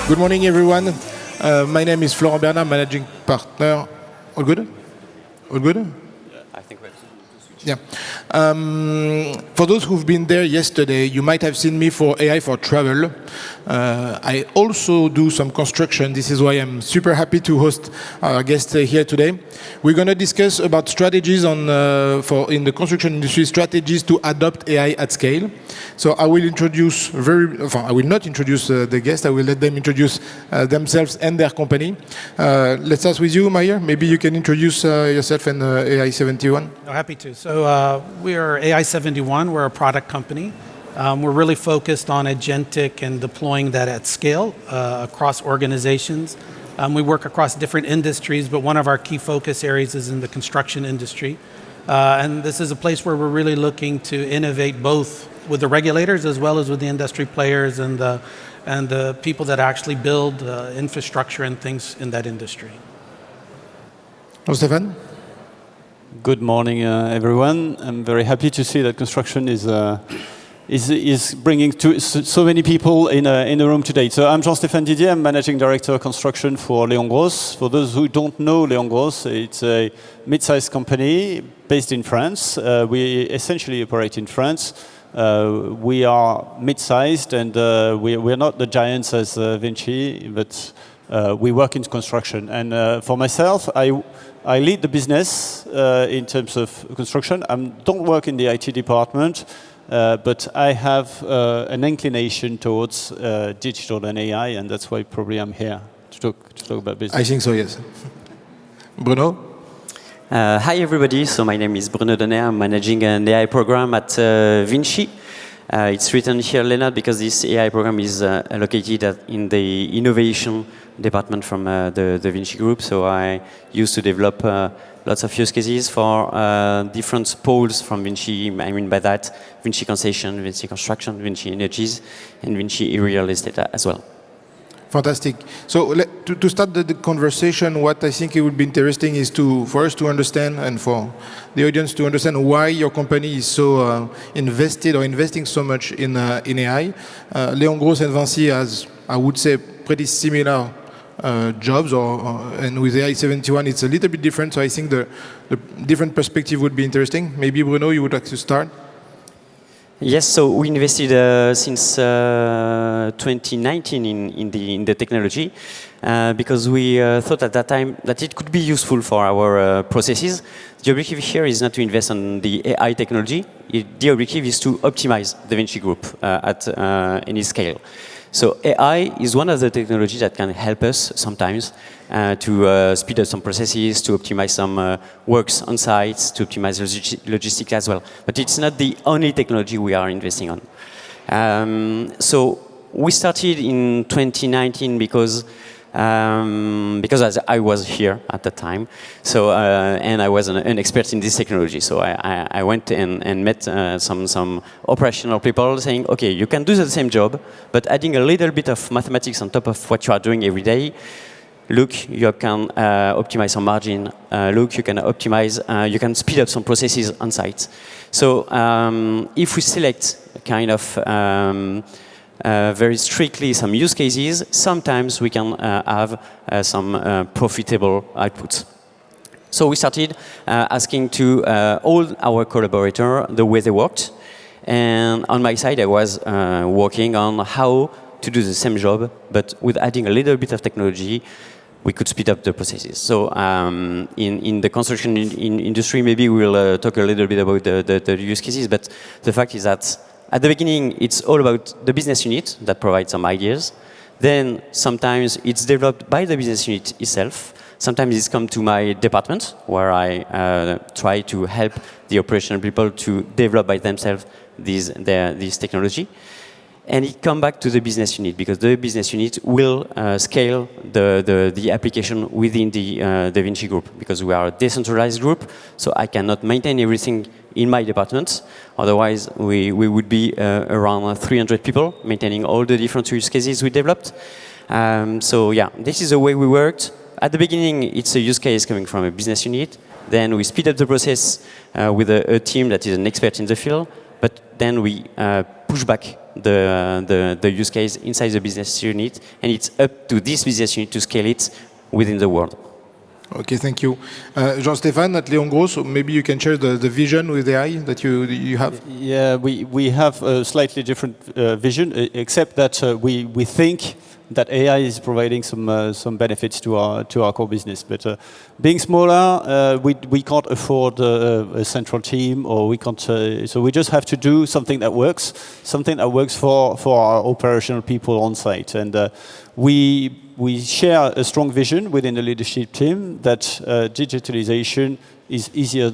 Good morning, everyone. My name is Florent Bernard, managing partner. All good? All good? I think we have to switch. Yeah. For those who've been there yesterday, you might have seen me for AI for Travel. I also do some construction. This is why I'm super happy to host our guest here today. We're going to discuss about strategies in the construction industry, strategies to adopt AI at scale. So I will I will not introduce the guest. I will let them introduce themselves and their company. Let's start with you, Mahir. Maybe you can introduce yourself and AI71. No, happy to. So we are AI71. We're a product company. We're really focused on agentic and deploying that at scale across organizations. We work across different industries, but one of our key focus areas is in the construction industry. And this is a place where we're really looking to innovate both with the regulators as well as with the industry players and the people that actually build infrastructure and things in that industry. Jean-Stéphane? Good morning, everyone. I'm very happy to see that construction is bringing so many people in the room today. So I'm Jean-Stéphane Didier. I'm Managing Director of Construction for Léon Grosse. For those who don't know Léon Grosse, it's a mid-sized company based in France. We essentially operate in France. We are mid-sized and we're not the giants as VINCI, but we work in construction. And for myself, I lead the business in terms of construction. I don't work in the IT department. But I have an inclination towards digital and AI, and that's why probably I'm here to talk about business. I think so, yes. Bruno? Hi, everybody. So my name is Bruno Daunay. I'm managing an AI program at VINCI. It's written here, Leonard, because this AI program is located in the innovation department from the VINCI group. So I used to develop lots of use cases for different poles from VINCI. I mean by that, VINCI Concession, VINCI Construction, VINCI Energies, and VINCI Real Estate as well. Fantastic. So to start the conversation, what I think it would be interesting is for us to understand and for the audience to understand why your company is so investing so much in AI. Léon Grosse and VINCI has, I would say, pretty similar jobs, and with AI71 it's a little bit different. So I think the different perspective would be interesting. Maybe Bruno, you would like to start? Yes, so we invested since 2019 in the technology because we thought at that time that it could be useful for our processes. The objective here is not to invest on the AI technology. The objective is to optimize the VINCI group at any scale. So AI is one of the technologies that can help us sometimes to speed up some processes, to optimize some works on sites, to optimize logistics as well. But it's not the only technology we are investing on. So we started in 2019 because I was here at the time, so and I was an expert in this technology. So I went and met some operational people saying, okay, you can do the same job, but adding a little bit of mathematics on top of what you are doing every day. Look, you can optimize some margin. Look, you can optimize, you can speed up some processes on site. So if we select kind of very strictly some use cases, sometimes we can have some profitable outputs. So we started asking to all our collaborators the way they worked. And on my side, I was working on how to do the same job, but with adding a little bit of technology, we could speed up the processes. So in the construction industry, maybe we'll talk a little bit about the use cases, but the fact is that at the beginning, it's all about the business unit that provides some ideas. Then sometimes it's developed by the business unit itself. Sometimes it's come to my department, where I try to help the operational people to develop by themselves this technology. And it comes back to the business unit, because the business unit will scale the application within the VINCI group, because we are a decentralized group, so I cannot maintain everything in my department. Otherwise, we would be around 300 people maintaining all the different use cases we developed. So yeah, this is the way we worked. At the beginning, it's a use case coming from a business unit. Then we speed up the process with a team that is an expert in the field. but then we push back the use case inside the business unit, and it's up to this business unit to scale it within the world. Okay, thank you. Jean-Stéphane at Léon Grosse, maybe you can share the vision with AI that you have? Yeah, we have a slightly different vision, except that we think that AI is providing some benefits to our core business. But being smaller, we can't afford a central team, or we can't. So we just have to do something that works for our operational people on site. And we share a strong vision within the leadership team that digitalization is easier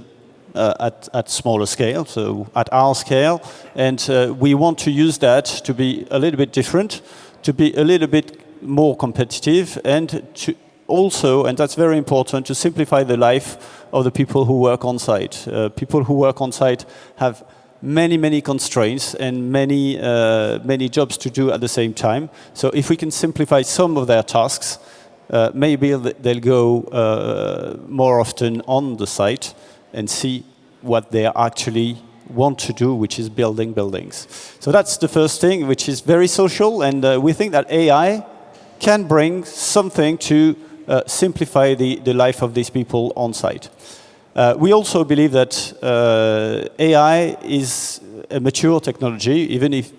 at smaller scale, so at our scale, and we want to use that to be a little bit different, to be a little bit more competitive, and to also, and that's very important, to simplify the life of the people who work on site. People who work on site have many constraints and many jobs to do at the same time. So if we can simplify some of their tasks, maybe they'll go more often on the site and see what they actually want to do, which is building buildings. So that's the first thing, which is very social, and we think that AI can bring something to simplify the life of these people on site. We also believe that AI is a mature technology,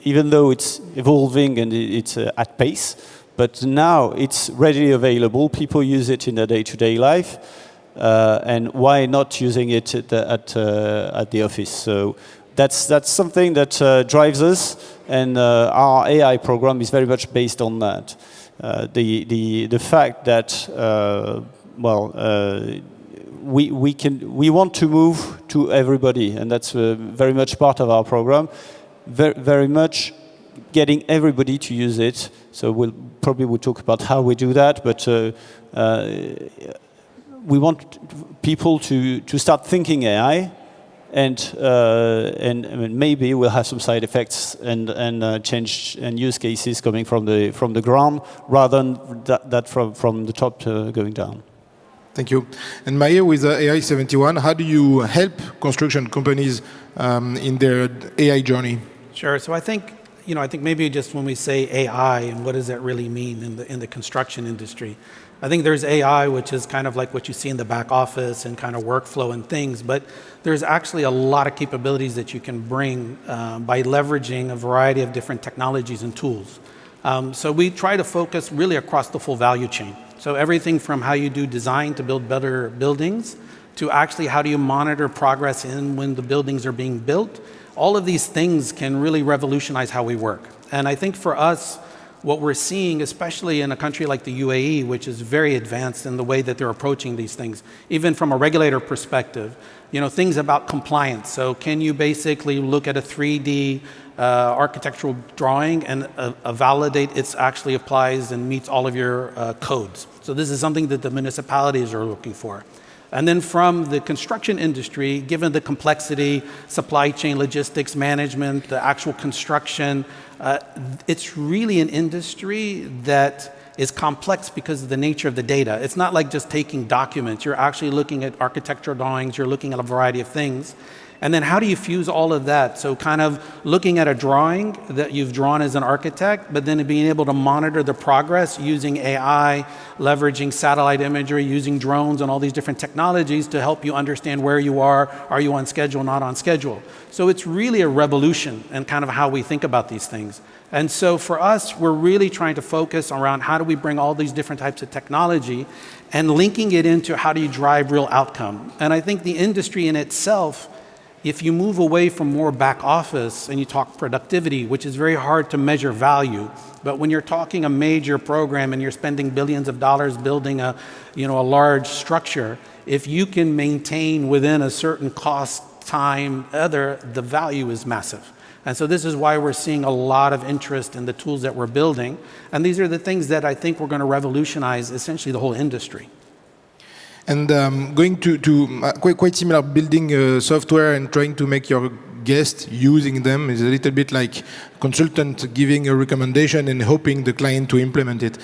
even though it's evolving and it's at pace. But now it's readily available. People use it in their day-to-day life, and why not using it at the office? So that's something that drives us, and our AI program is very much based on that. The fact that we want to move to everybody, and that's very much part of our program. Very much getting everybody to use it. So we'll talk about how we do that, but we want people to start thinking AI, and maybe we'll have some side effects and change and use cases coming from the ground rather than that from the top going down. Thank you. And Mahir, with AI 71, how do you help construction companies in their AI journey? Sure. So I think maybe just when we say AI and what does that really mean in the construction industry, I think there's AI, which is kind of like what you see in the back office and kind of workflow and things, but there's actually a lot of capabilities that you can bring by leveraging a variety of different technologies and tools. So we try to focus really across the full value chain. So everything from how you do design to build better buildings, to actually how do you monitor progress when the buildings are being built. All of these things can really revolutionize how we work. And I think for us, what we're seeing, especially in a country like the UAE, which is very advanced in the way that they're approaching these things, even from a regulator perspective, things about compliance. So can you basically look at a 3D architectural drawing and validate it actually applies and meets all of your codes? So this is something that the municipalities are looking for. And then from the construction industry, given the complexity, supply chain logistics management, the actual construction, it's really an industry that is complex because of the nature of the data. It's not like just taking documents. You're actually looking at architectural drawings. You're looking at a variety of things. And then how do you fuse all of that? So kind of looking at a drawing that you've drawn as an architect, but then being able to monitor the progress using AI, leveraging satellite imagery, using drones and all these different technologies to help you understand where you are you on schedule, not on schedule? So it's really a revolution in kind of how we think about these things. And so for us, we're really trying to focus around how do we bring all these different types of technology and linking it into how do you drive real outcome. And I think the industry in itself, if you move away from more back office and you talk productivity, which is very hard to measure value, but when you're talking a major program and you're spending billions of dollars building a large structure, if you can maintain within a certain cost, time, the value is massive. And so this is why we're seeing a lot of interest in the tools that we're building. And these are the things that I think we're going to revolutionize essentially the whole industry. And going to quite similar, building software and trying to make your guest using them. It's a little bit like consultant giving a recommendation and hoping the client to implement it.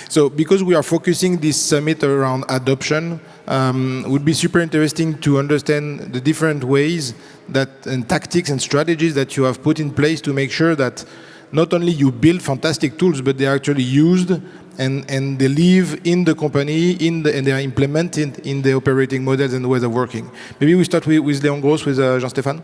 So because we are focusing this summit around adoption, would be super interesting to understand the different ways that and tactics and strategies that you have put in place to make sure that not only you build fantastic tools, but they are actually used and they live in the company, and they are implemented in the operating models and ways of working. Maybe we start with Léon Grosse, with Jean-Stéphane.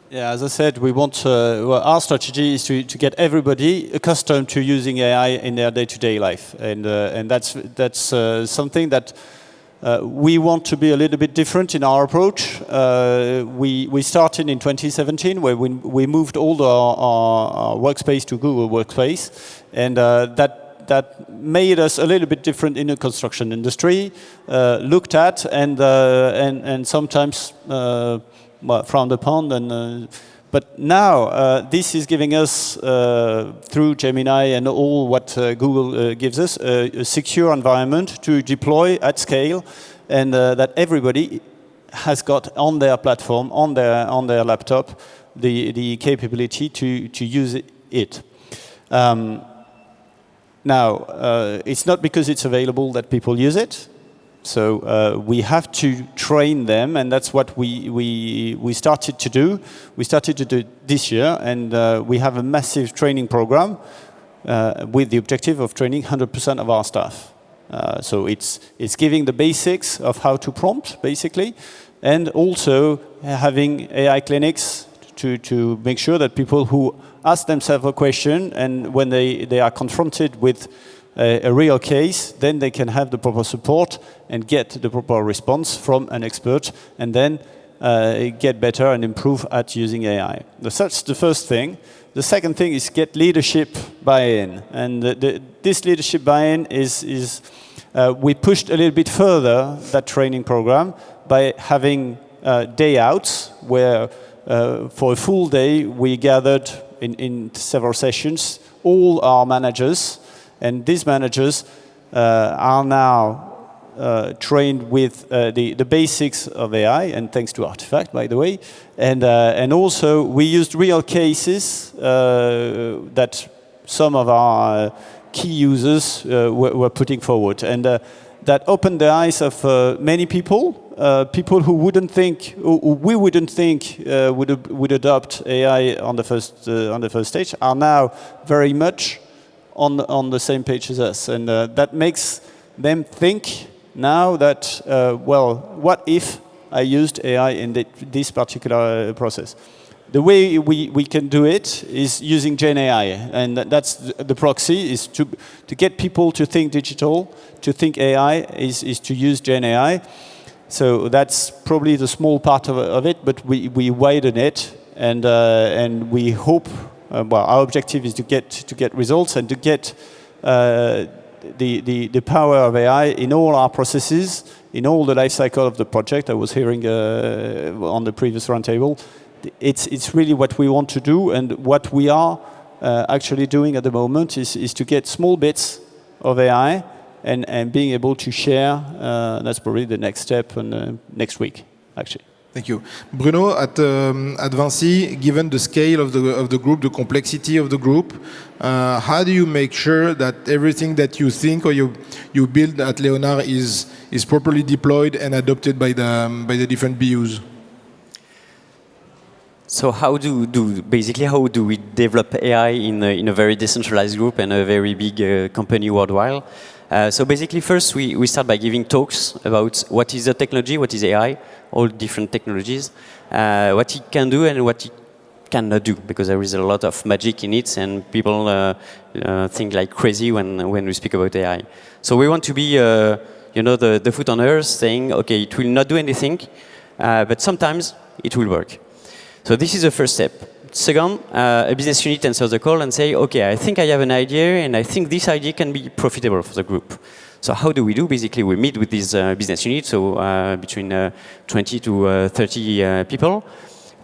Yeah, as I said, we want well, our strategy is to get everybody accustomed to using AI in their day-to-day life, and that's something that we want to be a little bit different in our approach. We started in 2017, where we moved all our workspace to Google Workspace, and that made us a little bit different in the construction industry, looked at and sometimes frowned upon. But now this is giving us, through Gemini and all what Google gives us, a secure environment to deploy at scale, and that everybody has got on their platform, on their laptop, the capability to use it. Now, it's not because it's available that people use it. So we have to train them, and that's what we started to do. We started to do it this year, and we have a massive training program with the objective of training 100% of our staff. So it's giving the basics of how to prompt, basically, and also having AI clinics to make sure that people who ask themselves a question, and when they are confronted with a real case, then they can have the proper support and get the proper response from an expert, and then get better and improve at using AI. That's the first thing. The second thing is get leadership buy-in, and this leadership buy-in is we pushed a little bit further that training program by having day outs where for a full day we gathered in several sessions all our managers. And these managers are now trained with the basics of AI, and thanks to Artefact, by the way. And also, we used real cases that some of our key users were putting forward. And that opened the eyes of many people, people who wouldn't think, who we wouldn't think would adopt AI on the first stage, are now very much on the same page as us, and that makes them think now that, well, what if I used AI in this particular process? The way we can do it is using Gen AI, and that's the proxy, is to get people to think digital, to think AI, is to use Gen AI. So that's probably the small part of it, but we widen it, and we hope. Well, our objective is to get results and to get the power of AI in all our processes, in all the life cycle of the project. I was hearing on the previous roundtable. It's really what we want to do, and what we are actually doing at the moment is to get small bits of AI and being able to share. That's probably the next step next week, actually. Thank you. Bruno, at VINCI, given the scale of the group, the complexity of the group, how do you make sure that everything that you think or you build at Leonard is properly deployed and adopted by the different BUs? So how do we develop AI in a very decentralized group and a very big company worldwide? So basically, first we start by giving talks about what is the technology, what is AI, all different technologies, what it can do and what it cannot do, because there is a lot of magic in it, and people think like crazy when we speak about AI. So we want to be, the foot on earth, saying, okay, it will not do anything, but sometimes it will work. So this is the first step. Second, a business unit answers the call and say, okay, I think I have an idea, and I think this idea can be profitable for the group. So how do we do? Basically, we meet with this business unit, so between 20 to 30 people.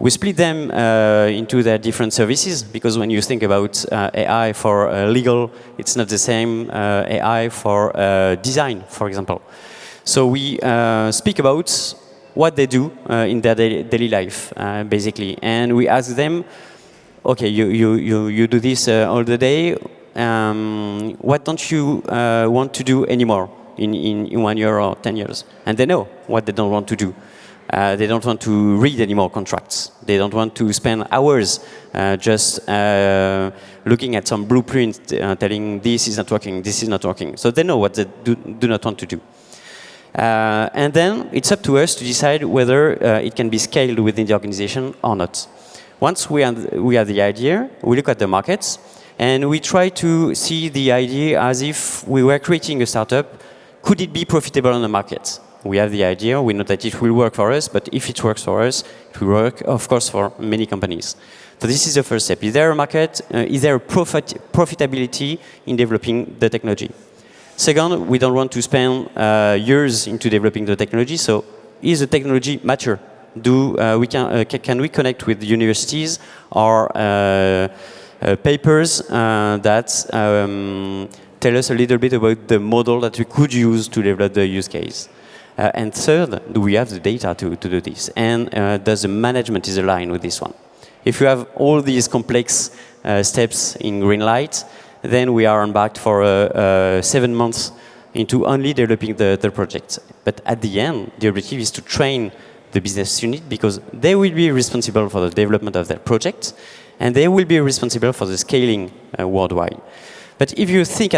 We split them into their different services, because when you think about AI for legal, it's not the same AI for design, for example. So we speak about what they do in their daily life, basically. And we ask them, okay, you do this all the day. What don't you want to do anymore in 1 year or 10 years? And they know what they don't want to do. They don't want to read any more contracts. They don't want to spend hours just looking at some blueprint telling this is not working, this is not working. So they know what they do not want to do. And then it's up to us to decide whether it can be scaled within the organization or not. Once we have the idea, we look at the markets, and we try to see the idea as if we were creating a startup. Could it be profitable on the market? We have the idea, we know that it will work for us, but if it works for us, it will work, of course, for many companies. So this is the first step. Is there a market? Is there a profitability in developing the technology? Second, we don't want to spend years into developing the technology, so is the technology mature? Can we connect with universities or papers that tell us a little bit about the model that we could use to develop the use case? And third, do we have the data to do this? And does the management is aligned with this one? If you have all these complex steps in green light, then we are embarked for 7 months into only developing the project. But at the end, the objective is to train the business unit, because they will be responsible for the development of their project, and they will be responsible for the scaling worldwide. But if you think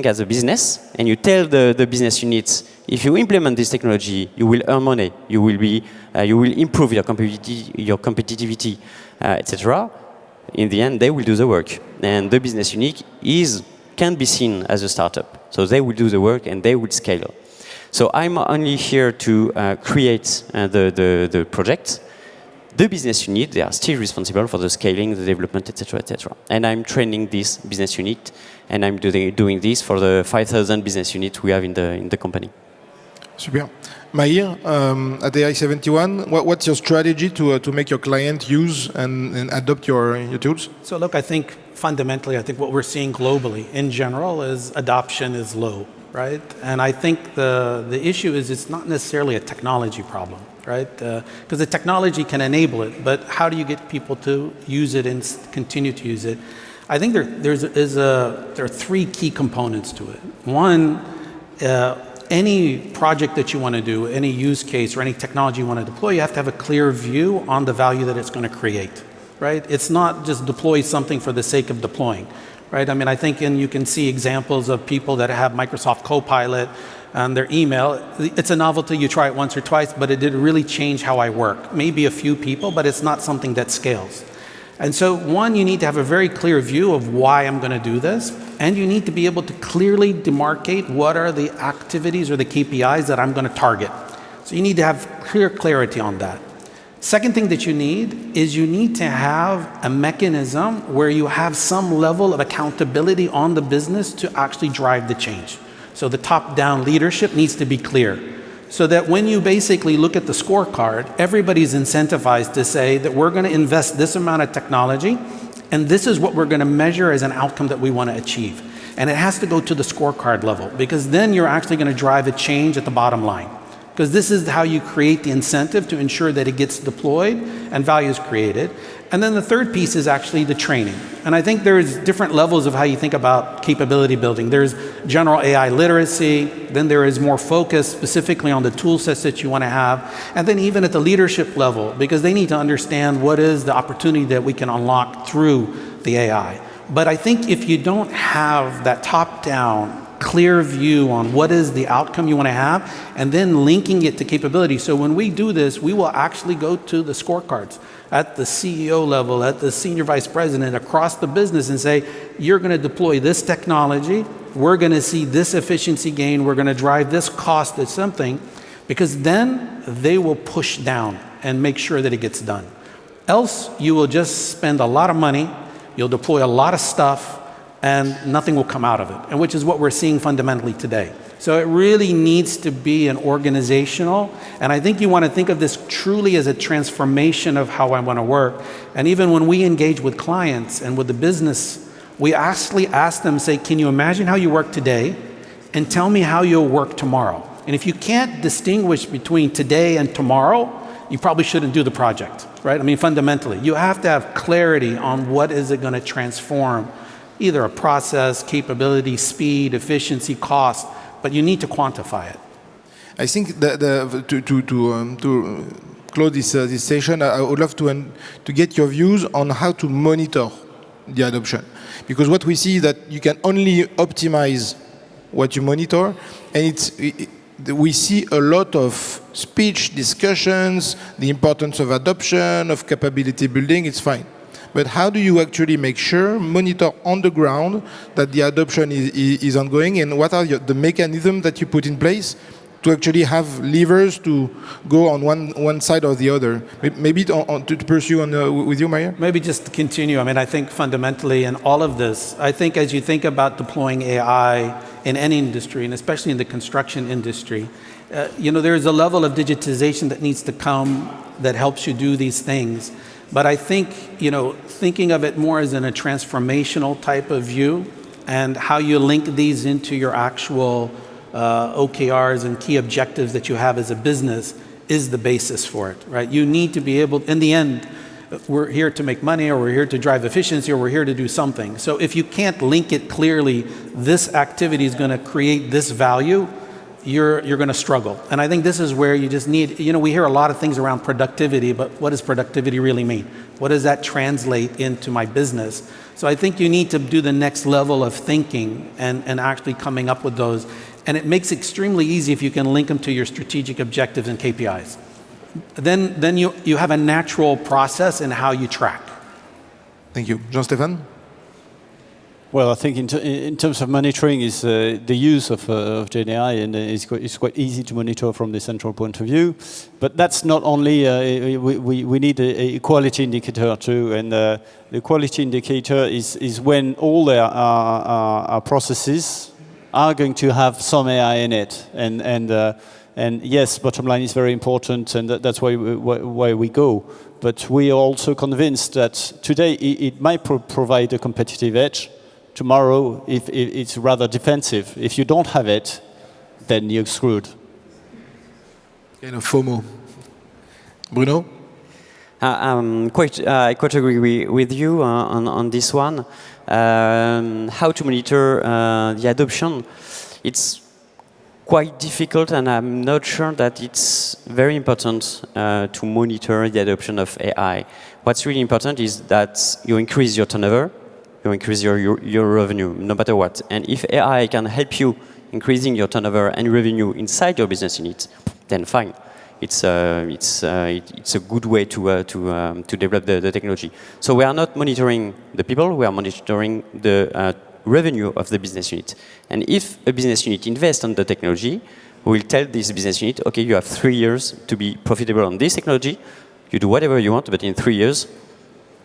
as a business, and you tell the business units, if you implement this technology, you will earn money, you will improve your competitivity, etc. In the end, they will do the work, and the business unit can be seen as a startup. So they will do the work, and they will scale. So I'm only here to create the project. The business unit, they are still responsible for the scaling, the development, etc., etc. And I'm training this business unit, and I'm doing this for the 5,000 business units we have in the company. Super. Mahir, at AI71, what's your strategy to make your client use and adopt your tools? So look, I think fundamentally, what we're seeing globally in general is adoption is low, right? And I think the issue is it's not necessarily a technology problem, right? Because the technology can enable it, but how do you get people to use it and continue to use it? I think there are three key components to it. One, any project that you want to do, any use case or any technology you want to deploy, you have to have a clear view on the value that it's going to create, right? It's not just deploy something for the sake of deploying, right? I mean, I think you can see examples of people that have Microsoft Copilot on their email. It's a novelty, you try it once or twice, but it didn't really change how I work. Maybe a few people, but it's not something that scales. And so one, you need to have a very clear view of why I'm going to do this, and you need to be able to clearly demarcate what are the activities or the KPIs that I'm going to target. So you need to have clarity on that. Second thing that you need is you need to have a mechanism where you have some level of accountability on the business to actually drive the change. So the top-down leadership needs to be clear, so that when you basically look at the scorecard, everybody's incentivized to say that we're going to invest this amount of technology, and this is what we're going to measure as an outcome that we want to achieve. And it has to go to the scorecard level, because then you're actually going to drive a change at the bottom line. Because this is how you create the incentive to ensure that it gets deployed and value is created. And then the third piece is actually the training. And I think there's different levels of how you think about capability building. There's general AI literacy, then there is more focus specifically on the tool sets that you want to have, and then even at the leadership level, because they need to understand what is the opportunity that we can unlock through the AI. But I think if you don't have that top-down clear view on what is the outcome you want to have, and then linking it to capability. So when we do this, we will actually go to the scorecards at the CEO level, at the senior vice president, across the business, and say, you're going to deploy this technology, we're going to see this efficiency gain, we're going to drive this cost at something, because then they will push down and make sure that it gets done. Else, you will just spend a lot of money, you'll deploy a lot of stuff, and nothing will come out of it, and which is what we're seeing fundamentally today. So it really needs to be an organizational, and I think you want to think of this truly as a transformation of how I want to work. And even when we engage with clients and with the business, we actually ask them, say, can you imagine how you work today, and tell me how you'll work tomorrow? And if you can't distinguish between today and tomorrow, you probably shouldn't do the project, right? I mean, fundamentally, you have to have clarity on what is it going to transform, either a process, capability, speed, efficiency, cost, but you need to quantify it. I think to close this session, I would love to get your views on how to monitor the adoption. Because what we see is that you can only optimize what you monitor, and we see a lot of speech discussions, the importance of adoption, of capability building, it's fine. But how do you actually make sure, monitor on the ground, that the adoption is ongoing, and what are the mechanisms that you put in place to actually have levers to go on one side or the other? Maybe to pursue with you, Mahir? Maybe just to continue. I mean, I think fundamentally in all of this, I think as you think about deploying AI in any industry, and especially in the construction industry, there's a level of digitization that needs to come that helps you do these things. But I think, thinking of it more as in a transformational type of view, and how you link these into your actual OKRs and key objectives that you have as a business is the basis for it, right? You need to be able, in the end, we're here to make money, or we're here to drive efficiency, or we're here to do something. So if you can't link it clearly, this activity is going to create this value, you're going to struggle. And I think this is where you just need, we hear a lot of things around productivity, but what does productivity really mean? What does that translate into my business? So I think you need to do the next level of thinking and actually coming up with those. And it makes it extremely easy if you can link them to your strategic objectives and KPIs. Then you have a natural process in how you track. Thank you. Jean-Stéphane? Well, I think in terms of monitoring is the use of GenAI, and it's quite easy to monitor from the central point of view. But that's not only, we need a quality indicator too, and the quality indicator is when all our processes are going to have some AI in it. And yes, bottom line is very important, and that's why we go. But we are also convinced that today it might provide a competitive edge. Tomorrow, if it's rather defensive. If you don't have it, then you're screwed. Kind of FOMO. Bruno? I quite agree with you on this one. How to monitor the adoption? It's quite difficult, and I'm not sure that it's very important to monitor the adoption of AI. What's really important is that you increase your turnover, you increase your revenue, no matter what. And if AI can help you increasing your turnover and revenue inside your business unit, then fine. It's a good way to develop the technology. So we are not monitoring the people, we are monitoring the revenue of the business unit. And if a business unit invests on the technology, we will tell this business unit, okay, you have 3 years to be profitable on this technology. You do whatever you want, but in 3 years,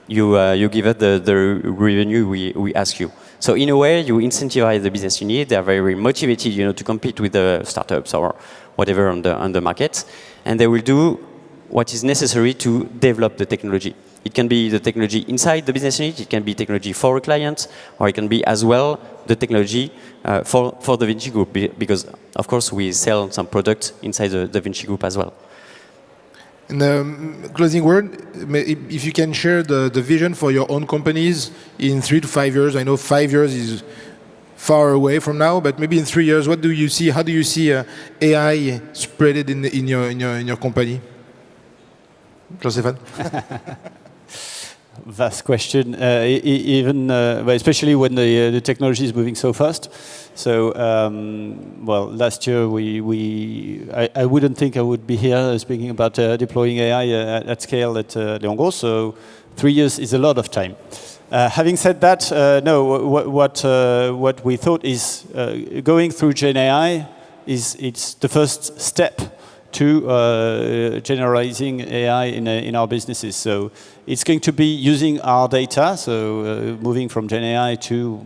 you give us the revenue we ask you. So in a way, you incentivize the business unit. They are very motivated, to compete with the startups or whatever on the market, and they will do what is necessary to develop the technology. It can be the technology inside the business unit. It can be technology for a client, or it can be as well the technology for the VINCI Group, because of course we sell some products inside the VINCI Group as well. And closing word, if you can share the vision for your own companies in 3 to 5 years. I know 5 years is far away from now, but maybe in 3 years, what do you see? How do you see AI spread in your company? Jean-Stéphane? Vast question, especially when the technology is moving so fast. So, last year I wouldn't think I would be here speaking about deploying AI at scale at Léon Grosse. So 3 years is a lot of time. Having said that, what we thought is going through GenAI it's the first step to generalizing AI in our businesses. So it's going to be using our data, so moving from GenAI to,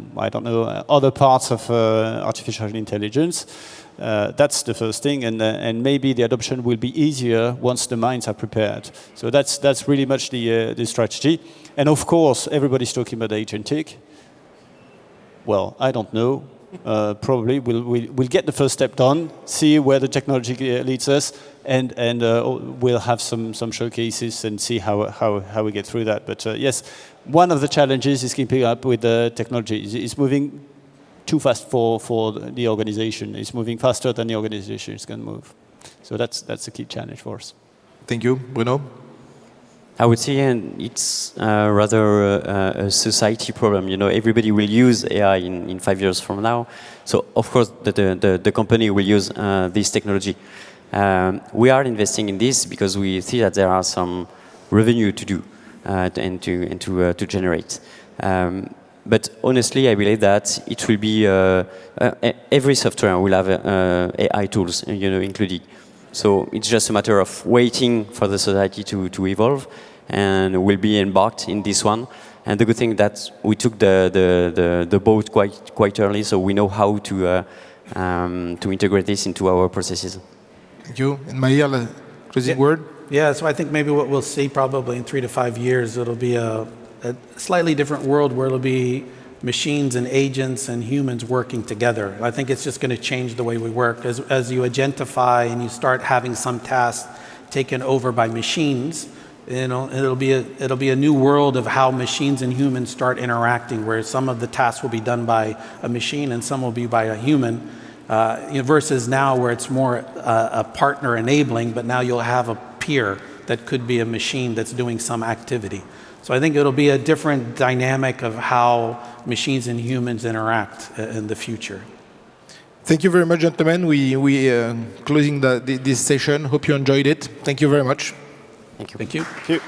other parts of artificial intelligence. That's the first thing, and maybe the adoption will be easier once the minds are prepared. So that's really much the strategy. And of course, everybody's talking about agentic. Well, I don't know. probably we'll get the first step done, see where the technology leads us, and we'll have some showcases and see how we get through that. But yes, one of the challenges is keeping up with the technology. It's moving too fast for the organization. It's moving faster than the organization is going to move. So that's a key challenge for us. Thank you. Bruno? I would say it's rather a society problem. You know, everybody will use AI in 5 years from now. So of course, the company will use this technology. We are investing in this because we see that there are some revenue to do and to generate. But honestly, I believe that it will be every software will have AI tools, included. So it's just a matter of waiting for the society to evolve, and we'll be embarked in this one. And the good thing that we took the boat quite early, so we know how to integrate this into our processes. Thank you. And Mahir, closing word? Yeah, so I think maybe what we'll see probably in 3 to 5 years, it'll be a slightly different world where it'll be machines and agents and humans working together. I think it's just going to change the way we work. As you agentify and you start having some tasks taken over by machines, it'll be a new world of how machines and humans start interacting, where some of the tasks will be done by a machine and some will be by a human, versus now where it's more a partner enabling, but now you'll have a peer that could be a machine that's doing some activity. So I think it'll be a different dynamic of how machines and humans interact in the future. Thank you very much, gentlemen. We closing this session. Hope you enjoyed it. Thank you very much. Thank you. Thank you. Thank you.